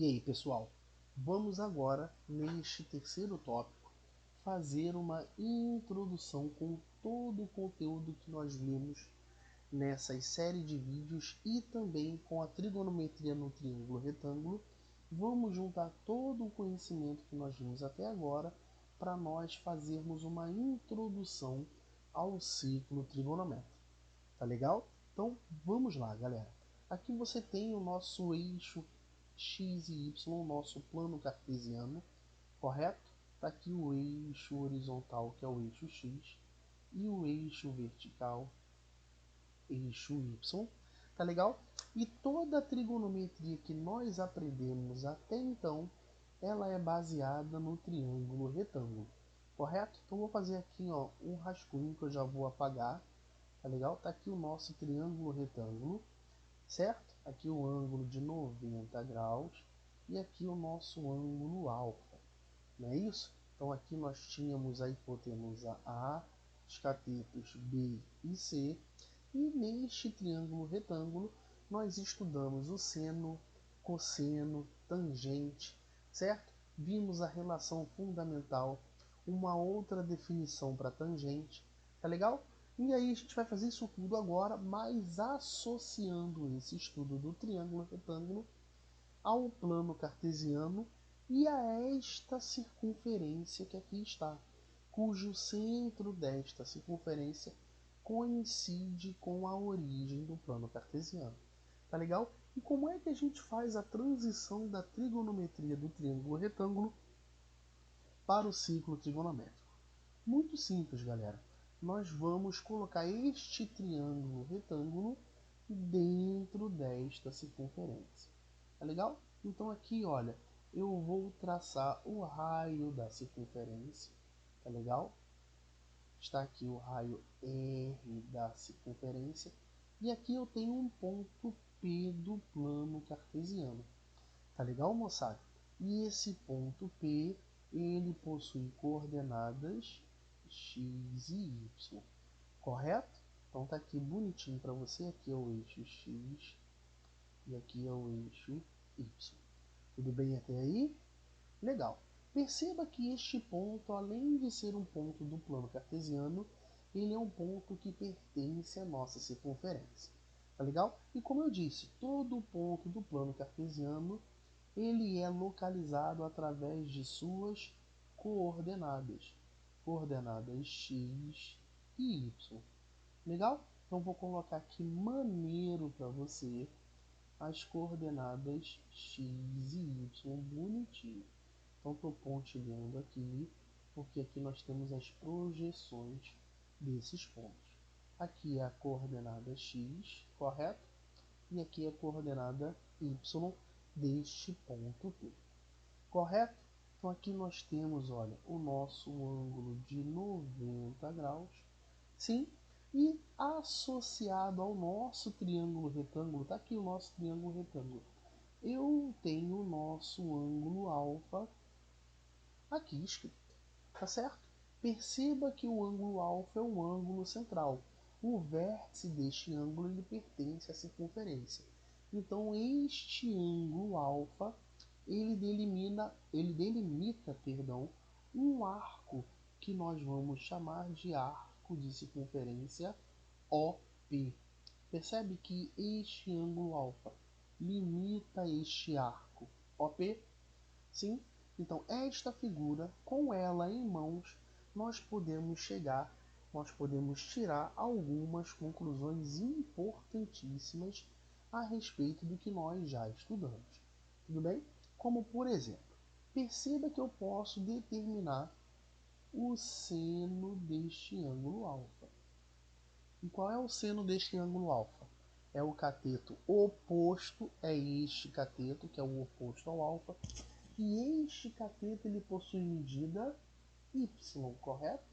E aí, pessoal, vamos agora, neste terceiro tópico, fazer uma introdução com todo o conteúdo que nós vimos nessa série de vídeos e também com a trigonometria no triângulo retângulo. Vamos juntar todo o conhecimento que nós vimos até agora para nós fazermos uma introdução ao ciclo trigonométrico. Tá legal? Então vamos lá, galera. Aqui você tem o nosso eixo x e y, o nosso plano cartesiano, correto? Tá aqui o eixo horizontal, que é o eixo x, e o eixo vertical, eixo y. Tá legal? E toda a trigonometria que nós aprendemos até então, ela é baseada no triângulo retângulo, correto? Então vou fazer aqui, ó, um rascunho que eu já vou apagar. Tá legal? Tá aqui o nosso triângulo retângulo, certo? Aqui o ângulo de 90 graus e aqui o nosso ângulo alfa, não é isso? Então aqui nós tínhamos a hipotenusa A, os catetos B e C, e neste triângulo retângulo nós estudamos o seno, cosseno, tangente, certo? Vimos a relação fundamental, uma outra definição para tangente, tá legal? E aí a gente vai fazer isso tudo agora, mas associando esse estudo do triângulo retângulo ao plano cartesiano e a esta circunferência que aqui está, cujo centro desta circunferência coincide com a origem do plano cartesiano. Tá legal? E como é que a gente faz a transição da trigonometria do triângulo retângulo para o ciclo trigonométrico? Muito simples, galera. Nós vamos colocar este triângulo retângulo dentro desta circunferência. Tá legal? Então aqui, olha, eu vou traçar o raio da circunferência. Tá legal? Está aqui o raio R da circunferência. E aqui eu tenho um ponto P do plano cartesiano. Tá legal, moçada? E esse ponto P, ele possui coordenadas x e y, correto? Então tá aqui bonitinho para você. Aqui é o eixo x e aqui é o eixo y. Tudo bem até aí? Legal. Perceba que este ponto, além de ser um ponto do plano cartesiano, ele é um ponto que pertence à nossa circunferência. Tá legal? E como eu disse, todo ponto do plano cartesiano ele é localizado através de suas coordenadas, coordenadas x e y. Legal? Então vou colocar aqui maneiro para você as coordenadas x e y bonitinho. Então estou pontilhando aqui, porque aqui nós temos as projeções desses pontos. Aqui é a coordenada x, correto? E aqui é a coordenada y deste ponto P, correto? Então aqui nós temos, olha, o nosso ângulo de 90 graus, sim, e associado ao nosso triângulo retângulo, tá aqui o nosso triângulo retângulo, eu tenho o nosso ângulo alfa aqui escrito, tá certo? Perceba que o ângulo alfa é o ângulo central. O vértice deste ângulo ele pertence à circunferência. Então este ângulo alfa ele delimita, um arco que nós vamos chamar de arco de circunferência OP. Percebe que este ângulo alfa limita este arco OP? Sim? Então, esta figura, com ela em mãos, nós podemos tirar algumas conclusões importantíssimas a respeito do que nós já estudamos. Tudo bem? Como, por exemplo, perceba que eu posso determinar o seno deste ângulo alfa. E qual é o seno deste ângulo alfa? É o cateto oposto, é este cateto, que é o oposto ao alfa. E este cateto ele possui medida y, correto?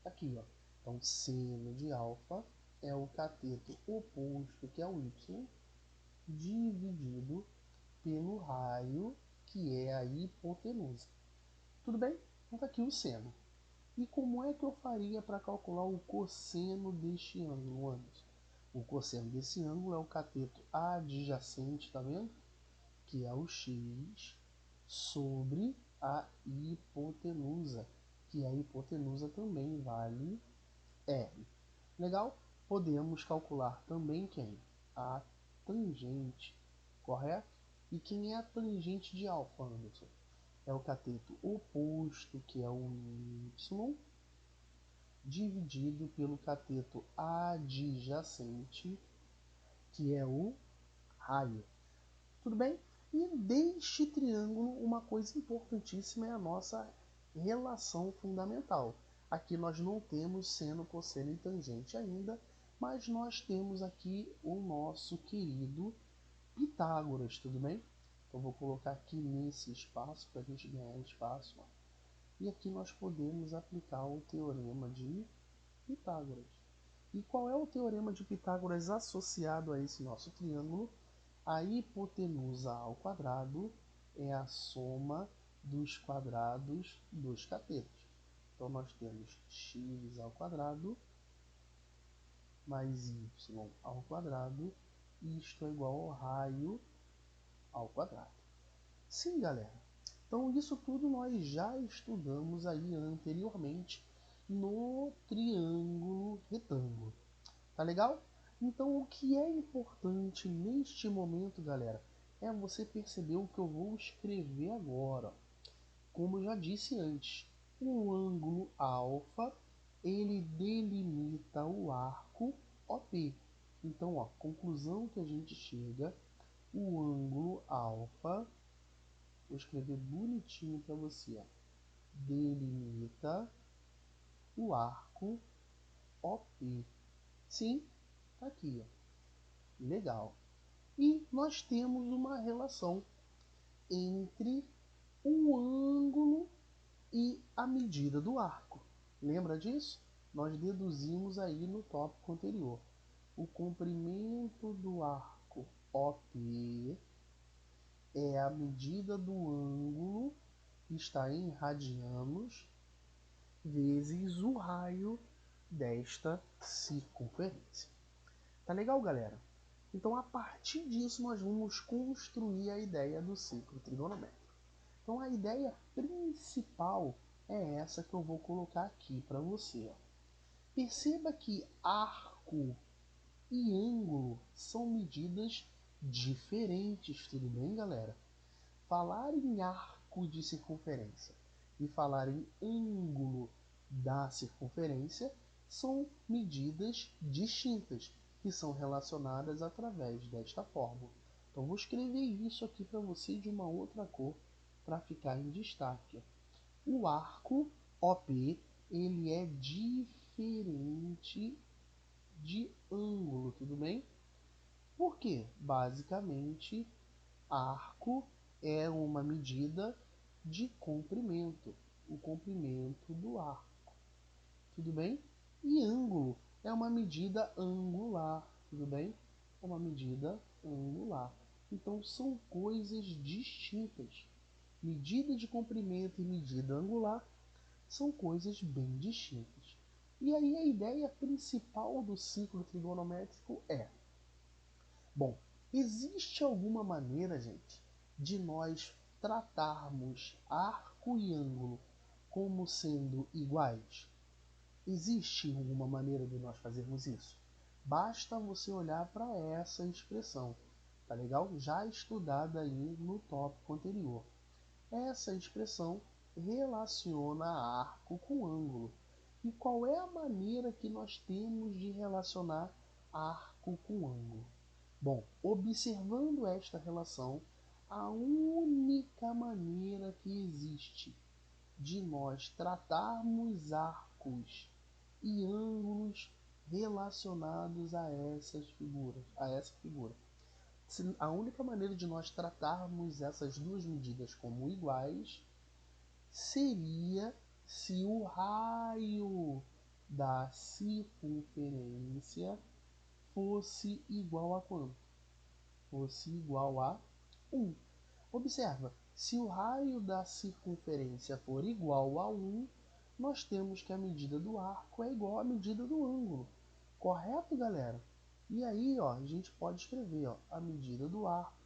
Aqui, ó. Então, seno de alfa é o cateto oposto, que é o y, dividido pelo raio, que é a hipotenusa. Tudo bem? Então, tá aqui o seno. E como é que eu faria para calcular o cosseno deste ângulo, Anderson? O cosseno desse ângulo é o cateto adjacente, tá vendo? que é o x, sobre a hipotenusa, que a hipotenusa também vale r. Legal? Podemos calcular também quem? A tangente, correto? E quem é a tangente de alfa, Anderson? É o cateto oposto, que é o y, dividido pelo cateto adjacente, que é o raio. Tudo bem? E deste triângulo, uma coisa importantíssima é a nossa relação fundamental. Aqui nós não temos seno, cosseno e tangente ainda, mas nós temos aqui o nosso querido Pitágoras, tudo bem? Então vou colocar aqui nesse espaço para a gente ganhar espaço. E aqui nós podemos aplicar o teorema de Pitágoras. E qual é o teorema de Pitágoras associado a esse nosso triângulo? A hipotenusa ao quadrado é a soma dos quadrados dos catetos. Então nós temos x ao quadrado mais y ao quadrado, isto é igual ao raio ao quadrado. Sim, galera. Então isso tudo nós já estudamos aí anteriormente no triângulo retângulo. Tá legal? Então o que é importante neste momento, galera, é você perceber o que eu vou escrever agora. Como eu já disse antes, o ângulo alfa, ele delimita o arco OP. Então, ó, conclusão que a gente chega, o ângulo alfa, vou escrever bonitinho para você, ó, delimita o arco OP. Sim, tá aqui, ó. Legal. E nós temos uma relação entre o ângulo e a medida do arco. Lembra disso? Nós deduzimos aí no tópico anterior. O comprimento do arco OP é a medida do ângulo, que está em radianos, vezes o raio desta circunferência. Tá legal, galera? Então, a partir disso, nós vamos construir a ideia do ciclo trigonométrico. Então, a ideia principal é essa que eu vou colocar aqui para você. Perceba que arco e ângulo são medidas diferentes, tudo bem, galera? Falar em arco de circunferência e falar em ângulo da circunferência são medidas distintas, que são relacionadas através desta fórmula. Então, vou escrever isso aqui para você de uma outra cor para ficar em destaque. O arco OP, ele é diferente de ângulo, tudo bem? Por quê? Basicamente, arco é uma medida de comprimento, o comprimento do arco, tudo bem? E ângulo é uma medida angular, tudo bem? É uma medida angular. Então são coisas distintas. Medida de comprimento e medida angular são coisas bem distintas. E aí a ideia principal do ciclo trigonométrico é: bom, existe alguma maneira, gente, de nós tratarmos arco e ângulo como sendo iguais? Existe alguma maneira de nós fazermos isso? Basta você olhar para essa expressão, tá legal? Já estudada aí no tópico anterior. Essa expressão relaciona arco com ângulo. E qual é a maneira que nós temos de relacionar arco com ângulo? Bom, observando esta relação, a única maneira que existe de nós tratarmos arcos e ângulos relacionados a essas figuras, a essa figura. A única maneira de nós tratarmos essas duas medidas como iguais seria se o raio da circunferência fosse igual a quanto? Fosse igual a 1. Observa, se o raio da circunferência for igual a 1, nós temos que a medida do arco é igual à medida do ângulo. Correto, galera? E aí, ó, a gente pode escrever, ó, a medida do arco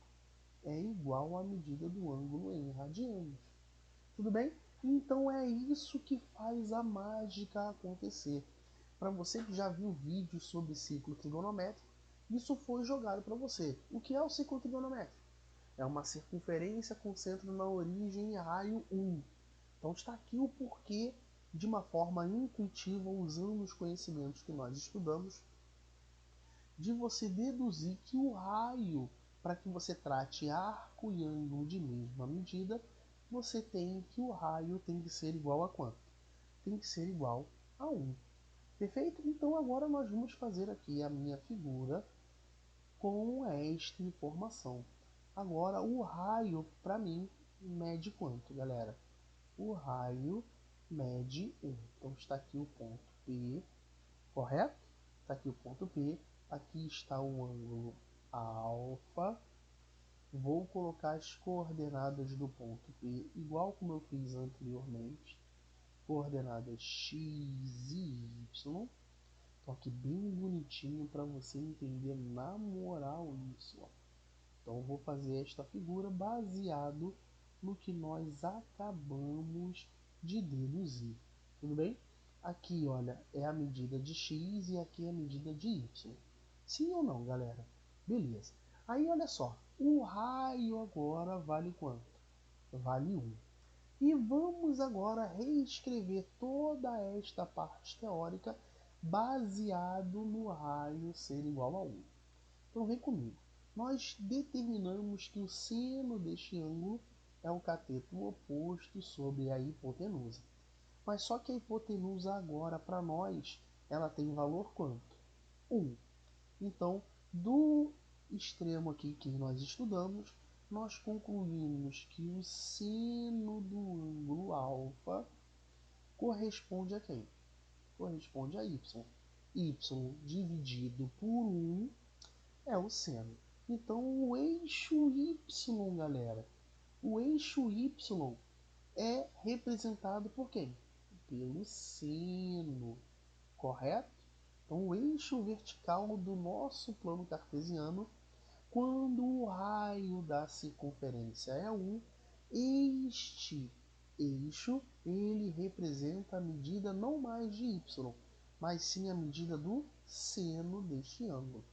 é igual à medida do ângulo em radianos. Tudo bem? Então é isso que faz a mágica acontecer. Para você que já viu vídeos sobre ciclo trigonométrico, isso foi jogado para você. O que é o ciclo trigonométrico? É uma circunferência com centro na origem e raio 1. Então está aqui o porquê, de uma forma intuitiva, usando os conhecimentos que nós estudamos, de você deduzir que o raio, para que você trate arco e ângulo de mesma medida, você tem que o raio tem que ser igual a quanto? Tem que ser igual a 1. Perfeito? Então agora nós vamos fazer aqui a minha figura com esta informação. Agora o raio, para mim, mede quanto, galera? O raio mede 1. Então está aqui o ponto P, correto? Está aqui o ponto P, aqui está o ângulo alfa. Vou colocar as coordenadas do ponto P, igual como eu fiz anteriormente. Coordenadas x e y. Então aqui bem bonitinho para você entender na moral isso. Ó. Então vou fazer esta figura baseado no que nós acabamos de deduzir. Tudo bem? Aqui, olha, é a medida de x e aqui é a medida de y. Sim ou não, galera? Beleza. Aí, olha só, o raio agora vale quanto? Vale 1. E vamos agora reescrever toda esta parte teórica baseado no raio ser igual a 1. Então vem comigo. Nós determinamos que o seno deste ângulo é o cateto oposto sobre a hipotenusa. Mas só que a hipotenusa agora, para nós, ela tem valor quanto? 1. Então, do extremo aqui que nós estudamos, nós concluímos que o seno do ângulo alfa corresponde a quem? Corresponde a y. Y dividido por 1 é o seno. Então, o eixo y, galera, o eixo y é representado por quem? Pelo seno, correto? Então, o eixo vertical do nosso plano cartesiano, quando o raio da circunferência é 1, este eixo ele representa a medida não mais de y, mas sim a medida do seno deste ângulo.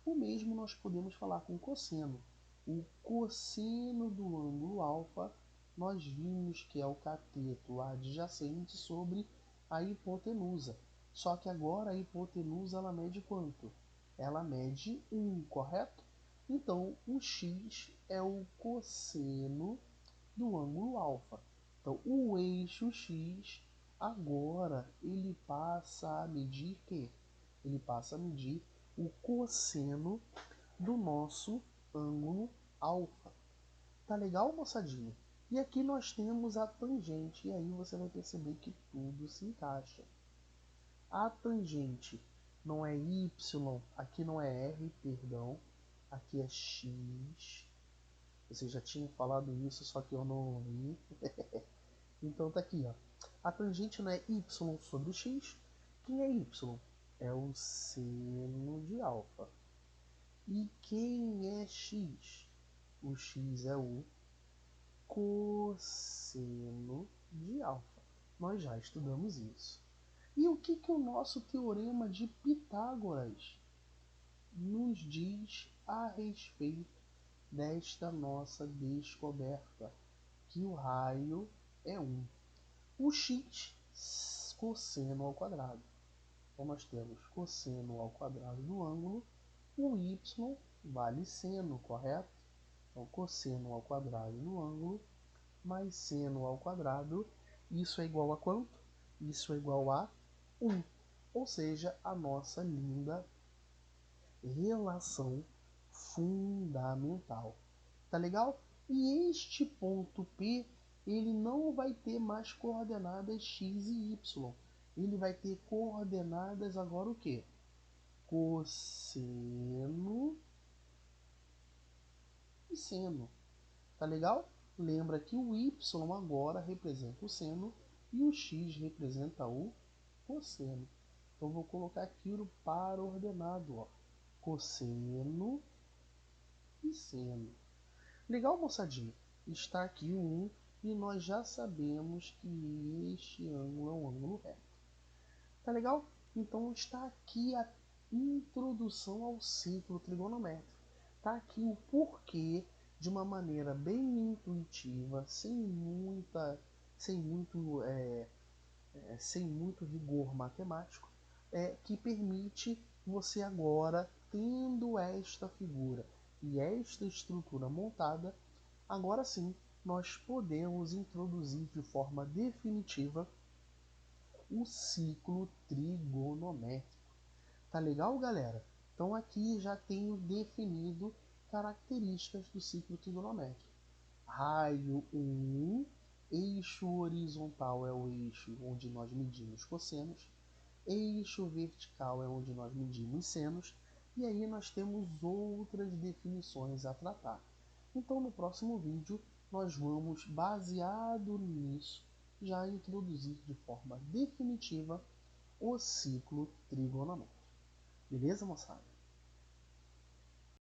O mesmo nós podemos falar com cosseno. O cosseno do ângulo alfa, nós vimos que é o cateto adjacente sobre a hipotenusa. Só que agora a hipotenusa ela mede quanto? Ela mede 1, correto? Então, o x é o cosseno do ângulo alfa. Então, o eixo x agora ele passa a medir quê? Ele passa a medir o cosseno do nosso ângulo alfa. Tá legal, moçadinha? E aqui nós temos a tangente, e aí você vai perceber que tudo se encaixa. A tangente não é y, aqui não é r, perdão, aqui é x. Você já tinha falado isso, só que eu não ouvi. Então tá aqui, ó. A tangente não é y sobre x. Quem é y? É o seno de alfa. E quem é x? O x é o cosseno de alfa. Nós já estudamos isso. E o que o nosso teorema de Pitágoras nos diz a respeito desta nossa descoberta? Que o raio é 1. O x, cosseno ao quadrado. Então nós temos cosseno ao quadrado do ângulo. O y vale seno, correto? Então, cosseno ao quadrado do ângulo mais seno ao quadrado, isso é igual a quanto? Isso é igual a 1. Ou seja, a nossa linda relação fundamental. Tá legal? E este ponto P, ele não vai ter mais coordenadas x e y. Ele vai ter coordenadas agora o quê? Cosseno e seno. Tá legal? Lembra que o y agora representa o seno e o x representa o cosseno. Então vou colocar aqui o par ordenado, ó. Cosseno e seno. Legal, moçadinha? Está aqui o 1 e nós já sabemos que este ângulo é um ângulo reto. Tá legal? Então está aqui a introdução ao ciclo trigonométrico. Tá aqui o porquê de uma maneira bem intuitiva, sem muito, sem muito rigor matemático, que permite você agora, tendo esta figura e esta estrutura montada, agora sim nós podemos introduzir de forma definitiva o ciclo trigonométrico. Tá legal, galera? Então aqui já tenho definido características do ciclo trigonométrico. Raio 1, eixo horizontal é o eixo onde nós medimos cossenos, eixo vertical é onde nós medimos senos, e aí nós temos outras definições a tratar. Então no próximo vídeo nós vamos, baseado nisso, já introduzir de forma definitiva o ciclo trigonométrico. Beleza, moçada?